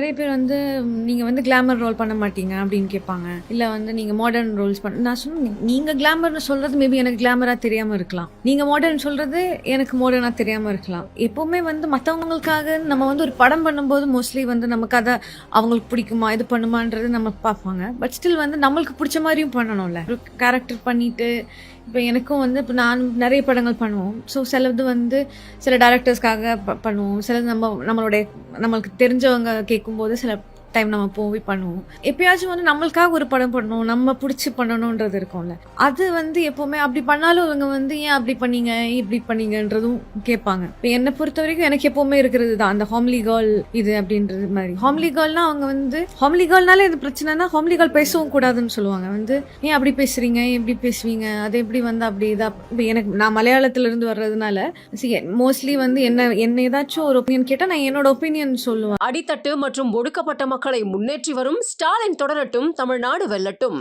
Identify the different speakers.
Speaker 1: நிறைய பேர் வந்து நீங்கள் வந்து கிளாமர் ரோல் பண்ண மாட்டீங்க அப்படின்னு கேட்பாங்க. இல்லை வந்து நீங்கள் மாடர்ன் ரோல்ஸ் நான் சொன்னேன், நீங்கள் கிளாமர்னு சொல்கிறது மேபி எனக்கு கிளாமராக தெரியாமல் இருக்கலாம், நீங்கள் மாடர்ன் சொல்கிறது எனக்கு மாடர்னாக தெரியாமல் இருக்கலாம். எப்போவுமே வந்து மற்றவங்களுக்காக நம்ம வந்து ஒரு படம் பண்ணும்போது மோஸ்ட்லி வந்து நமக்கு அதை அவங்களுக்கு பிடிக்குமா இது பண்ணுமான்றது நம்ம பார்ப்பாங்க. பட் ஸ்டில் வந்து நம்மளுக்கு பிடிச்ச மாதிரியும் பண்ணணும்ல. ஒரு கேரக்டர் பண்ணிட்டு இப்போ எனக்கும் வந்து இப்போ நான் நிறைய படங்கள் பண்ணுவோம். ஸோ சிலது வந்து சில டேரக்டர்ஸ்க்காக பண்ணுவோம். சிலது நம்மளுக்கு தெரிஞ்சவங்க கேட்கும்போது சில டைம் நம்ம போய் பண்ணுவோம். எப்பயாச்சும் வந்து நம்மளுக்காக ஒரு படம் பண்ணணும், நம்ம பிடிச்சி பண்ணணுன்றது இருக்கும்ல. அது வந்து எப்போவுமே அப்படி பண்ணாலும் அவங்க வந்து ஏன் அப்படி பண்ணீங்க இப்படி பண்ணீங்கன்றதும் கேட்பாங்க. இப்போ என்னை பொறுத்த வரைக்கும் எனக்கு எப்போவுமே இருக்கிறது தான் அந்த ஹோம்லி கேர்ள் இது அப்படின்றது மாதிரி. ஹோம்லி கேர்ள்னா அவங்க வந்து ஹோம்லி கேர்ள்னால இது பிரச்சனைனா ஹோம்லி கேர்ள் பேசவும் கூடாதுன்னு சொல்லுவாங்க. வந்து ஏன் அப்படி பேசுறீங்க, எப்படி பேசுவீங்க, அது எப்படி வந்து அப்படி இதாக. இப்போ எனக்கு நான் மலையாளத்துல இருந்து வர்றதுனால மோஸ்ட்லி வந்து என்ன ஏதாச்சும் ஒரு ஒப்பீனியன் கேட்டால் நான் என்னோட ஒப்பீனியன் சொல்லுவேன்.
Speaker 2: அடித்தட்டு மற்றும் ஒடுக்கப்பட்ட மக்களை முன்னேற்றி வரும் ஸ்டாலின் தொடரட்டும், தமிழ்நாடு வெல்லட்டும்.